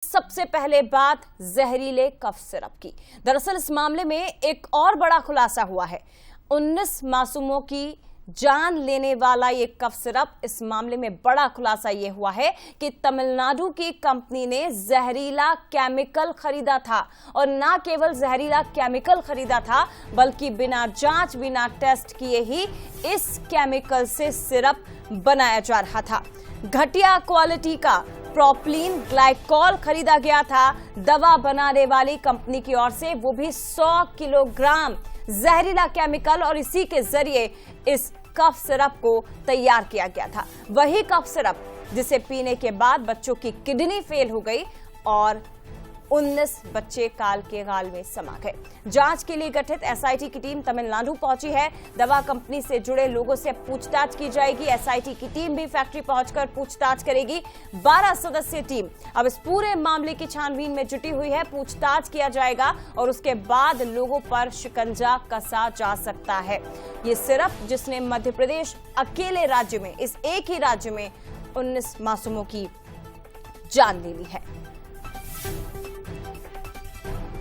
सबसे पहले बात जहरीले कफ सिरप की। दरअसल इस मामले में एक और बड़ा खुलासा हुआ है। 19 मासूमों की जान लेने वाला ये कफ सिरप। इस मामले में बड़ा खुलासा ये हुआ है कि तमिलनाडु की कंपनी ने जहरीला केमिकल खरीदा था, और ना केवल जहरीला केमिकल खरीदा था बल्कि बिना जांच बिना टेस्ट किए ही इस केमिकल से सिरप बनाया जा रहा था। घटिया क्वालिटी का प्रोपिलीन ग्लाइकॉल खरीदा गया था दवा बनाने वाली कंपनी की ओर से, वो भी 100 किलोग्राम जहरीला केमिकल, और इसी के जरिए इस कफ सिरप को तैयार किया गया था। वही कफ सिरप जिसे पीने के बाद बच्चों की किडनी फेल हो गई और 19 बच्चे काल के गाल में समा गए। जांच के लिए गठित एसआईटी की टीम तमिलनाडु पहुंची है। दवा कंपनी से जुड़े लोगों से पूछताछ की जाएगी। एसआईटी की टीम भी फैक्ट्री पहुंचकर पूछताछ करेगी। 12 सदस्यीय टीम अब इस पूरे मामले की छानबीन में जुटी हुई है। पूछताछ किया जाएगा और उसके बाद लोगों पर शिकंजा कसा जा सकता है। ये सिरप जिसने मध्य प्रदेश अकेले राज्य में, इस एक ही राज्य में 19 मासूमों की जान ले ली है।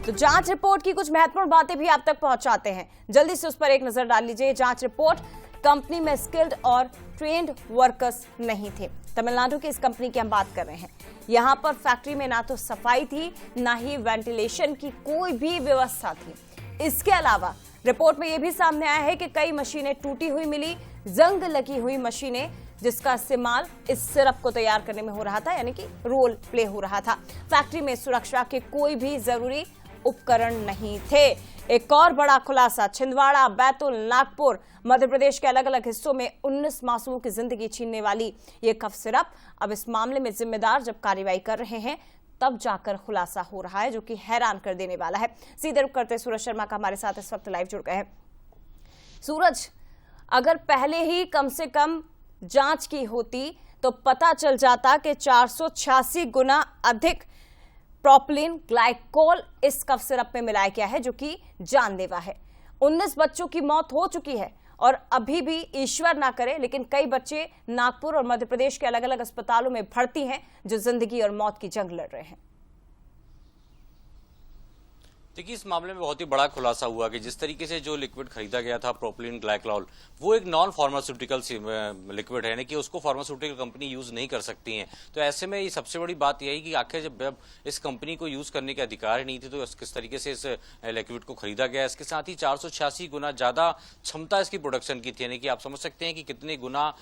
तो जांच रिपोर्ट की कुछ महत्वपूर्ण बातें भी आप तक पहुंचाते हैं, जल्दी से उस पर एक नजर डाल लीजिए। जांच रिपोर्ट: कंपनी में स्किल्ड और ट्रेन्ड वर्कर्स नहीं थे। तमिलनाडु की इस कंपनी की हम बात कर रहे हैं। यहां पर फैक्ट्री में ना तो सफाई थी, ना ही वेंटिलेशन की कोई भी व्यवस्था थी। इसके अलावा रिपोर्ट में यह भी सामने आया है कि कई मशीनें टूटी हुई मिली, जंग लगी हुई मशीनें, जिसका इस्तेमाल इस सिरप को तैयार करने में हो रहा था, यानी कि रोल प्ले हो रहा था। फैक्ट्री में सुरक्षा के कोई भी जरूरी उपकरण नहीं थे। एक और बड़ा खुलासा: छिंदवाड़ा, बैतूल, नागपुर, मध्य प्रदेश के अलग अलग हिस्सों में 19 मासूमों की जिंदगी छीनने वाली ये कफ सिरप अब इस मामले में जिम्मेदार जब कार्रवाई कर रहे हैं तब जाकर खुलासा हो रहा है, जो कि हैरान कर देने वाला है। सीधे रुख करते सूरज शर्मा का हमारे साथ इस वक्त लाइव जुड़ गए हैं। सूरज, अगर पहले ही कम से कम जांच की होती तो पता चल जाता कि 486 गुना अधिक प्रोपिलीन ग्लाइकॉल इस कफ सिरप में मिलाया गया है, जो कि जानलेवा है। 19 बच्चों की मौत हो चुकी है और अभी भी ईश्वर ना करे लेकिन कई बच्चे नागपुर और मध्य प्रदेश के अलग अलग अस्पतालों में भर्ती हैं, जो जिंदगी और मौत की जंग लड़ रहे हैं। देखिए, इस मामले में बहुत ही बड़ा खुलासा हुआ कि जिस तरीके से जो लिक्विड खरीदा गया था प्रोपिलीन ग्लाइकॉल, वो एक नॉन फार्मास्यूटिकल लिक्विड है, यानी कि उसको फार्मास्यूटिकल कंपनी यूज नहीं कर सकती है। तो ऐसे में ये सबसे बड़ी बात यह है कि आखिर जब इस कंपनी को यूज करने के अधिकार ही नहीं थे तो किस तरीके से इस लिक्विड को खरीदा गया। इसके साथ ही 486 गुना ज्यादा क्षमता इसकी प्रोडक्शन की थी, यानी कि आप समझ सकते हैं कि कितने गुना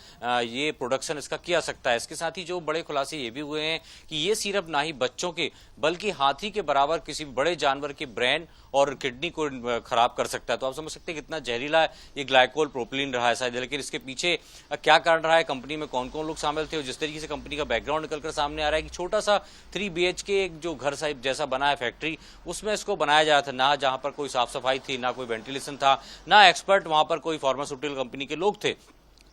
ये प्रोडक्शन इसका किया सकता है। इसके साथ ही जो बड़े खुलासे ये भी हुए हैं कि ये सिरप ना ही बच्चों के बल्कि हाथी के बराबर किसी बड़े जानवर के ब्रेन और किडनी को खराब कर सकता है। तो आप समझ सकते हैं कितना जहरीला ये ग्लाइकोल प्रोपिलीन रहा है शायद। लेकिन इसके पीछे क्या कारण रहा है, कंपनी में कौन कौन लोग शामिल थे, और जिस तरीके से कंपनी का बैकग्राउंड निकलकर सामने आ रहा है कि छोटा सा 3 BHK एक जो घर साहिब जैसा बना है फैक्ट्री, उसमें इसको बनाया जाया था, ना जहां पर कोई साफ सफाई थी, ना कोई वेंटिलेशन था, ना एक्सपर्ट वहां पर कोई फार्मास्यूटिकल कंपनी के लोग थे।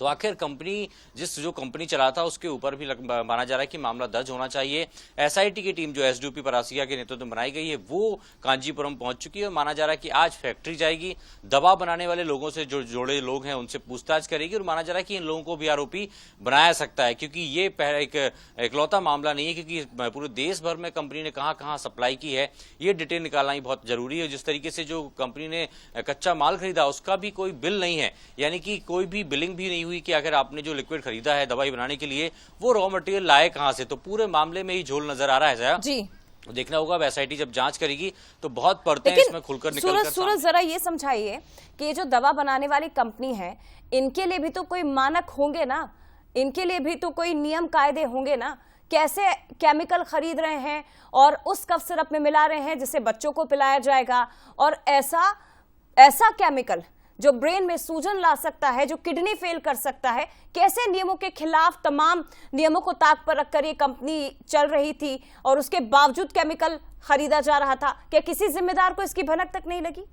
तो आखिर कंपनी जो कंपनी चला था उसके ऊपर भी माना जा रहा है कि मामला दर्ज होना चाहिए। एसआईटी की टीम जो एसडीओपी परासिया के नेतृत्व में बनाई गई है वो कांजीपुरम पहुंच चुकी है और माना जा रहा है कि आज फैक्ट्री जाएगी, दवा बनाने वाले लोगों से जो जोड़े लोग हैं उनसे पूछताछ करेगी, और माना जा रहा है कि इन लोगों को भी आरोपी बनाया सकता है, क्योंकि ये एक इकलौता मामला नहीं है, क्योंकि पूरे देश भर में कंपनी ने कहां कहां सप्लाई की है ये डिटेल निकालना ही बहुत जरूरी है। जिस तरीके से जो कंपनी ने कच्चा माल खरीदा उसका भी कोई बिल नहीं है, यानी कि कोई भी बिलिंग भी नहीं हुई कि अगर आपने जो लिक्विड खरीदा है दवाई बनाने के लिए वो रॉ मटेरियल लाए कहां से। तो पूरे मामले में ही झोल नजर आ रहा है जया जी। देखना होगा, एसआईटी जब जांच करेगी तो बहुत परतें इसमें खुलकर निकलकर। सूरज जरा ये समझाइए कि ये जो दवा बनाने वाली कंपनी है, इनके लिए भी तो कोई मानक होंगे ना, इनके लिए भी तो कोई नियम कायदे होंगे ना। कैसे केमिकल खरीद रहे हैं और उस कफ सिरप में मिला रहे हैं जिसे बच्चों को पिलाया जाएगा, और ऐसा केमिकल जो ब्रेन में सूजन ला सकता है, जो किडनी फेल कर सकता है। कैसे नियमों के खिलाफ, तमाम नियमों को ताक पर रखकर ये कंपनी चल रही थी और उसके बावजूद केमिकल खरीदा जा रहा था? क्या किसी जिम्मेदार को इसकी भनक तक नहीं लगी?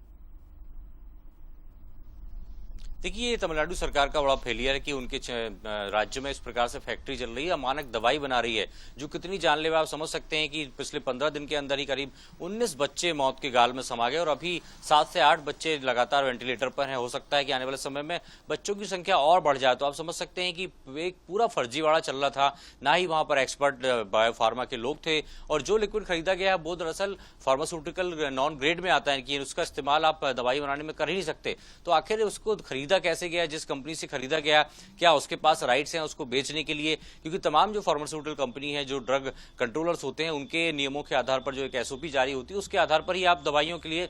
देखिए, ये तमिलनाडु सरकार का बड़ा फेलियर है कि उनके राज्य में इस प्रकार से फैक्ट्री चल रही है, अमानक दवाई बना रही है जो कितनी जानलेवा। आप समझ सकते हैं कि पिछले 15 दिन के अंदर ही करीब 19 बच्चे मौत के गाल में समा गए और अभी 7 से 8 बच्चे लगातार वेंटिलेटर पर हैं। हो सकता है कि आने वाले समय में बच्चों की संख्या और बढ़ जाए। तो आप समझ सकते हैं कि एक पूरा फर्जीवाड़ा चल रहा था, ना ही वहां पर एक्सपर्ट बायोफार्मा के लोग थे, और जो लिक्विड खरीदा गया वो दरअसल फार्मास्यूटिकल नॉन ग्रेड में आता है कि उसका इस्तेमाल आप दवाई बनाने में कर ही नहीं सकते। तो आखिर उसको खरीदा कैसे गया, जिस कंपनी से खरीदा गया, क्या उसके पास राइट्स हैं उसको बेचने के लिए? क्योंकि तमाम जो फार्मास्यूटिकल कंपनी है, जो ड्रग कंट्रोलर्स होते हैं, उनके नियमों के आधार पर जो एक एसओपी जारी होती है, उसके आधार पर ही आप दवाइयों के लिए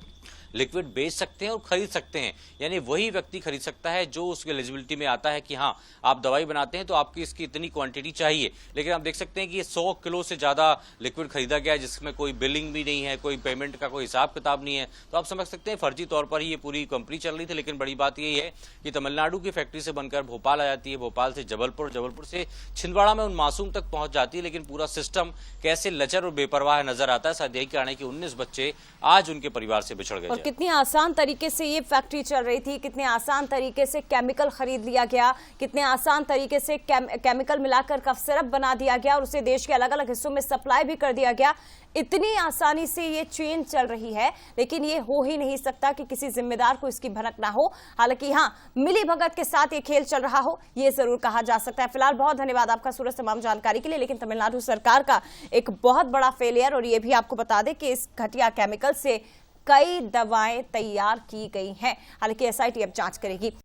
लिक्विड बेच सकते हैं और खरीद सकते हैं। यानी वही व्यक्ति खरीद सकता है जो उसकी एलिजिबिलिटी में आता है कि हाँ, आप दवाई बनाते हैं तो आपकी इसकी इतनी क्वांटिटी चाहिए। लेकिन आप देख सकते हैं कि 100 किलो से ज्यादा लिक्विड खरीदा गया है, जिसमें कोई बिलिंग भी नहीं है, कोई पेमेंट का कोई हिसाब किताब नहीं है। तो आप समझ सकते हैं फर्जी तौर पर ही ये पूरी कंपनी चल रही थी। लेकिन बड़ी बात यही है कि तमिलनाडु की फैक्ट्री से बनकर भोपाल आ जाती है, भोपाल से जबलपुर, जबलपुर से छिंदवाड़ा में उन मासूम तक पहुंच जाती है। लेकिन पूरा सिस्टम कैसे लचर और बेपरवाह नजर आता है। शायद यही कारण है कि 19 बच्चे आज उनके परिवार से बिछड़ गए। और कितनी आसान तरीके से ये फैक्ट्री चल रही थी, कितने आसान तरीके से केमिकल खरीद लिया गया, कितने आसान तरीके से केमिकल मिलाकर कफ सिरप बना दिया गया और उसे देश के अलग अलग हिस्सों में सप्लाई भी कर दिया गया। इतनी आसानी से ये चेन चल रही है, लेकिन ये हो ही नहीं सकता कि किसी जिम्मेदार को इसकी भनक ना हो। हालांकि हाँ, मिली भगत के साथ ये खेल चल रहा हो, ये जरूर कहा जा सकता है। फिलहाल बहुत धन्यवाद आपका सूरज तमाम जानकारी के लिए। लेकिन तमिलनाडु सरकार का एक बहुत बड़ा फेलियर, और ये भी आपको बता दें कि इस घटिया केमिकल से कई दवाएं तैयार की गई हैं। हालांकि एसआईटी अब जांच करेगी।